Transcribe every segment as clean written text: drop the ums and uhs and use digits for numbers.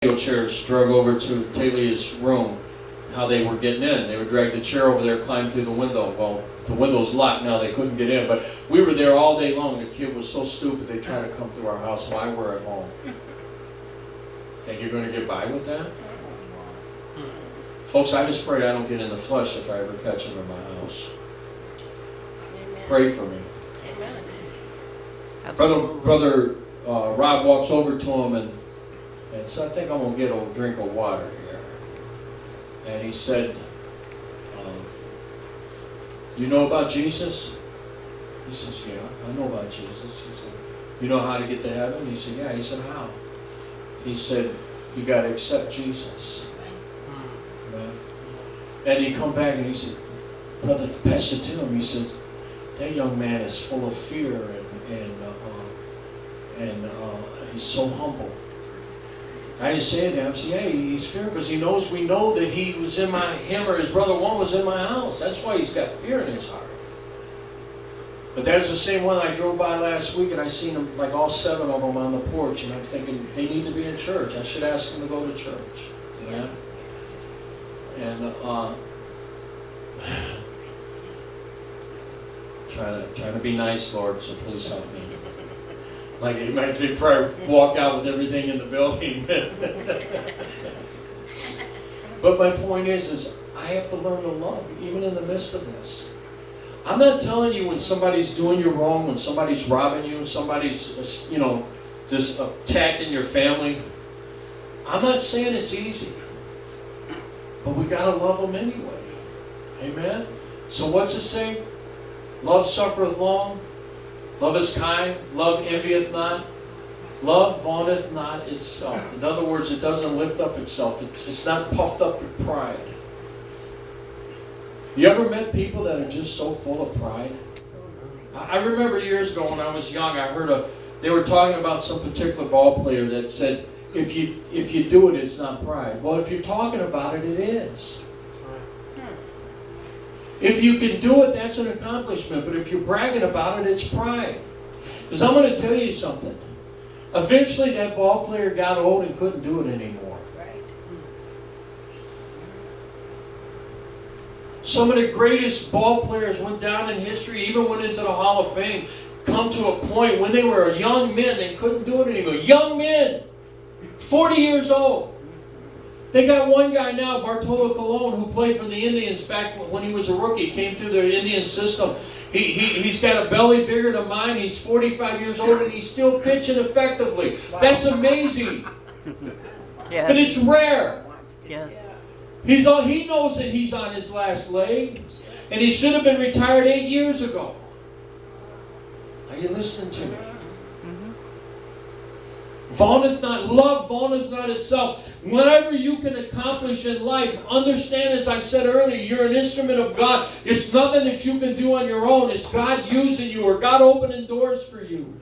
chairs drug over to Talia's room, how they were getting in. They would drag the chair over there, climb through the window. Well, the window's locked now, they couldn't get in, but we were there all day long. The kid was so stupid, they tried to come through our house while we're at home. Think you're going to get by with that? Folks, I just pray I don't get in the flesh if I ever catch him in my house. Amen. Pray for me. Amen. Brother Rob walks over to him and said, I think I'm going to get a drink of water here. And he said, you know about Jesus? He says, yeah, I know about Jesus. He said, you know how to get to heaven? He said, yeah. He said, how? He said, you got to accept Jesus. Right? And he come back and he said, Brother Pastor Tim, he said, that young man is full of fear and he's so humble. I didn't say that. I said, yeah, he's fear because we know that him or his brother one was in my house. That's why he's got fear in his heart. But that's the same one I drove by last week and I seen them, like all 7 of them on the porch, and I'm thinking they need to be in church. I should ask them to go to church. Yeah? And trying to be nice, Lord, so please help me. Like you might probably walk out with everything in the building. But my point is I have to learn to love, even in the midst of this. I'm not telling you when somebody's doing you wrong, when somebody's robbing you, somebody's, just attacking your family. I'm not saying it's easy. But we got to love them anyway. Amen? So what's it say? Love suffereth long. Love is kind. Love envieth not. Love vaunteth not itself. In other words, it doesn't lift up itself. It's not puffed up with pride. You ever met people that are just so full of pride? I remember years ago when I was young, I heard they were talking about some particular ball player that said, if you do it, it's not pride. Well, if you're talking about it, it is. If you can do it, that's an accomplishment. But if you're bragging about it, it's pride. Because I'm going to tell you something. Eventually, that ball player got old and couldn't do it anymore. Some of the greatest ball players went down in history, even went into the Hall of Fame, come to a point when they were young men and couldn't do it anymore. Young men, 40 years old. They got one guy now, Bartolo Colon, who played for the Indians back when he was a rookie, came through their Indian system. He's got a belly bigger than mine. He's 45 years old and he's still pitching effectively. Wow. That's amazing. Yes. But it's rare. Yes. He knows that he's on his last leg, and he should have been retired 8 years ago. Are you listening to me? Vaunteth not, love vaunteth not itself. Whatever you can accomplish in life, understand, as I said earlier, you're an instrument of God. It's nothing that you can do on your own. It's God using you or God opening doors for you.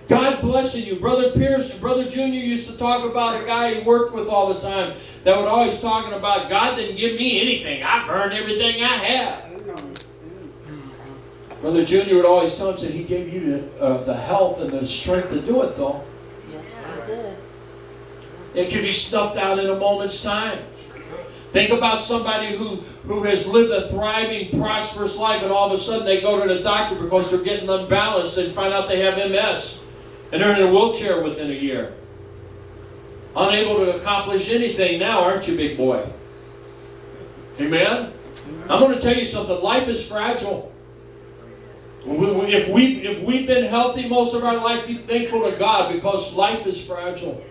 God blessing you. Brother Pierce, Brother Junior used to talk about a guy he worked with all the time that would always talking about, God didn't give me anything. I've earned everything I have. Brother Junior would always tell him that he gave you the health and the strength to do it, though. It can be snuffed out in a moment's time. Think about somebody who has lived a thriving, prosperous life, and all of a sudden they go to the doctor because they're getting unbalanced and find out they have MS. And they're in a wheelchair within a year. Unable to accomplish anything now, aren't you, big boy? Amen? I'm going to tell you something. Life is fragile. If we've been healthy most of our life, be thankful to God because life is fragile.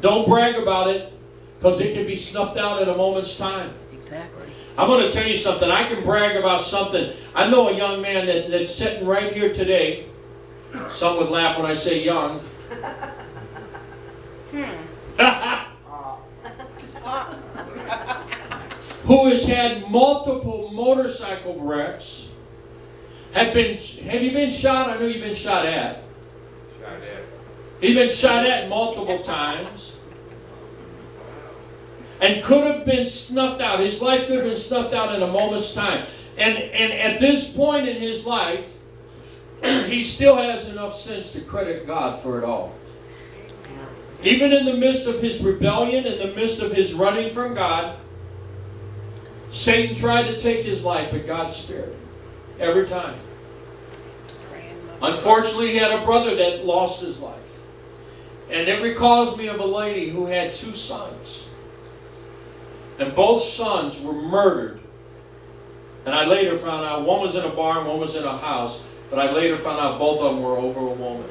Don't brag about it, because it can be snuffed out in a moment's time. Exactly. I'm going to tell you something. I can brag about something. I know a young man that's sitting right here today. Some would laugh when I say young. Who has had multiple motorcycle wrecks. Have you been shot? I know you've been shot at. He's been shot at multiple times. And could have been snuffed out. His life could have been snuffed out in a moment's time. And at this point in his life, he still has enough sense to credit God for it all. Even in the midst of his rebellion, in the midst of his running from God, Satan tried to take his life, but God spared him. Every time. Unfortunately, he had a brother that lost his life. And it recalls me of a lady who had 2 sons. And both sons were murdered. And I later found out one was in a barn, one was in a house. But I later found out both of them were over a woman.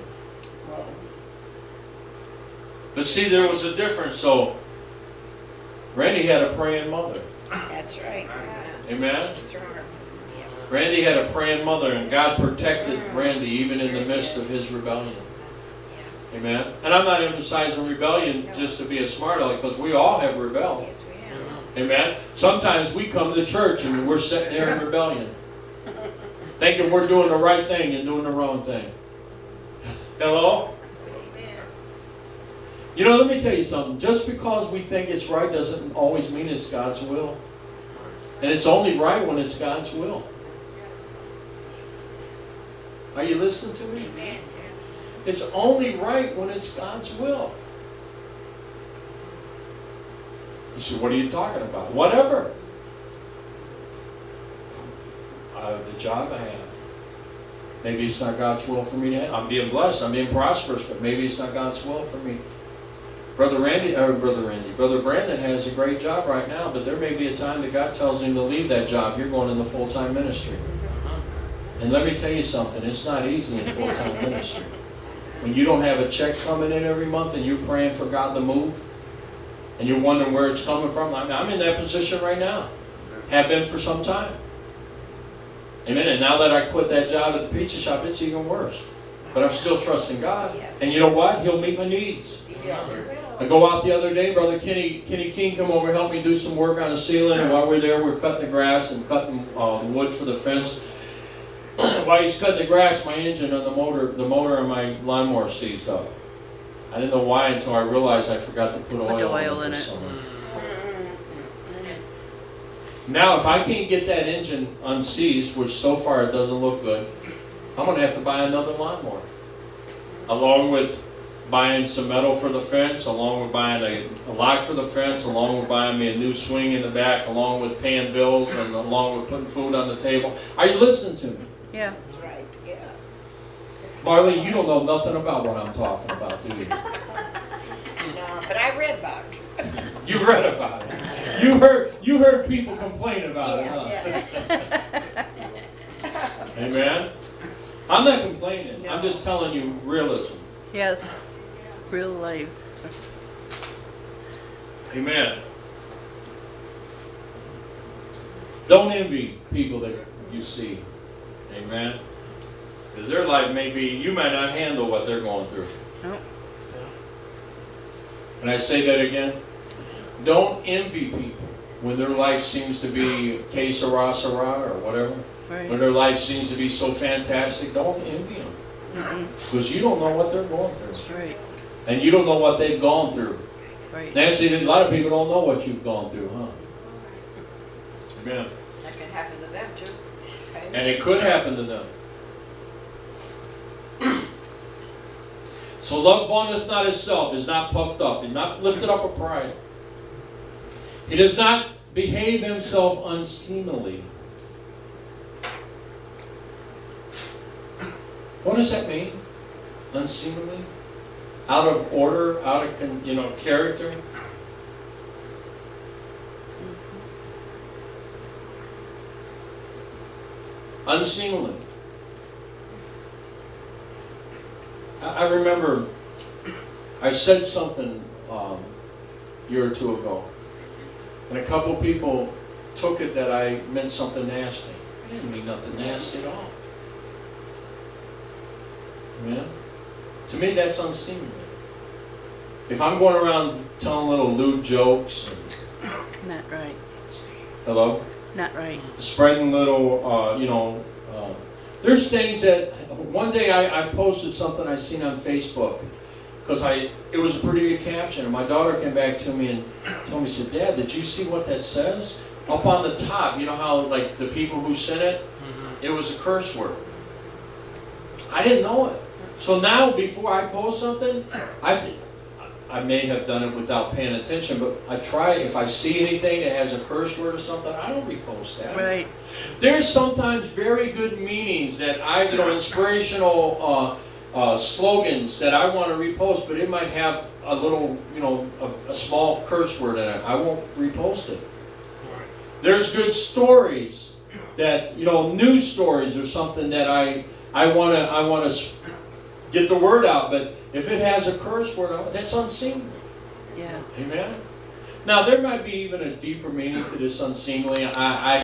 But see, there was a difference. So, Randy had a praying mother. That's right. Amen? That's right. Randy had a praying mother, and God protected Randy even in the midst of his rebellion. Amen? And I'm not emphasizing rebellion just to be a smart aleck, because we all have rebelled. Yes, we have. Amen? Sometimes we come to church and we're sitting there in rebellion, thinking we're doing the right thing and doing the wrong thing. Hello? You know, let me tell you something. Just because we think it's right doesn't always mean it's God's will. And it's only right when it's God's will. Are you listening to me? It's only right when it's God's will. You say, what are you talking about? Whatever. The job I have. Maybe it's not God's will for me to have. I'm being blessed, I'm being prosperous, but maybe it's not God's will for me. Brother Brandon has a great job right now, but there may be a time that God tells him to leave that job. You're going into full-time ministry. And let me tell you something, it's not easy in full-time ministry. When you don't have a check coming in every month and you're praying for God to move, and you're wondering where it's coming from, I'm in that position right now. Have been for some time. Amen. And now that I quit that job at the pizza shop, it's even worse. But I'm still trusting God. Yes. And you know what? He'll meet my needs. I go out the other day, Brother Kenny King come over and help me do some work on the ceiling, and while we're there, we're cutting the grass and cutting the wood for the fence. While he's cutting the grass, my engine on the motor on my lawnmower seized up. I didn't know why until I realized I forgot to put oil in it this summer. Now, if I can't get that engine unseized, which so far it doesn't look good, I'm going to have to buy another lawnmower. Along with buying some metal for the fence, along with buying a lock for the fence, along with buying me a new swing in the back, along with paying bills, and along with putting food on the table. Are you listening to me? Yeah. That's right, yeah. Marlene, you don't know nothing about what I'm talking about, do you? No, but I read about it. You read about it. You heard people complain about it, huh? Yeah. Amen? I'm not complaining. I'm just telling you realism. Yes. Real life. Amen. Don't envy people that you see. Amen. Because their life may be, you might not handle what they're going through. Nope. Can I say that again? Don't envy people when their life seems to be que sera, sera, or whatever. Right. When their life seems to be so fantastic, don't envy them. Because you don't know what they're going through. That's right. And you don't know what they've gone through. Right. Nancy, a lot of people don't know what you've gone through, huh? Amen. That can happen to them too. And it could happen to them. So love vaunteth not himself, is not puffed up, is not lifted up with pride. He does not behave himself unseemly. What does that mean? Unseemly? Out of order, out of character? Unseemly. I remember I said something a year or two ago, and a couple people took it that I meant something nasty. I didn't mean nothing nasty at all. Amen? To me, that's unseemly. If I'm going around telling little lewd jokes, and, Not right. hello? Not right. Spreading little, there's things that, one day I posted something I seen on Facebook, because it was a pretty good caption, and my daughter came back to me and told me, said, Dad, did you see what that says? Up on the top, you know how, like, the people who sent it, it was a curse word. I didn't know it. So now, before I post something, I may have done it without paying attention, but I try, if I see anything that has a curse word or something, I don't repost that. Right. There's sometimes very good meanings that inspirational slogans that I want to repost, but it might have a little, a small curse word in it. I won't repost it. There's good stories that, news stories or something that I want to get the word out, but if it has a curse word, that's unseemly. Yeah. Amen? Now, there might be even a deeper meaning to this unseemly. I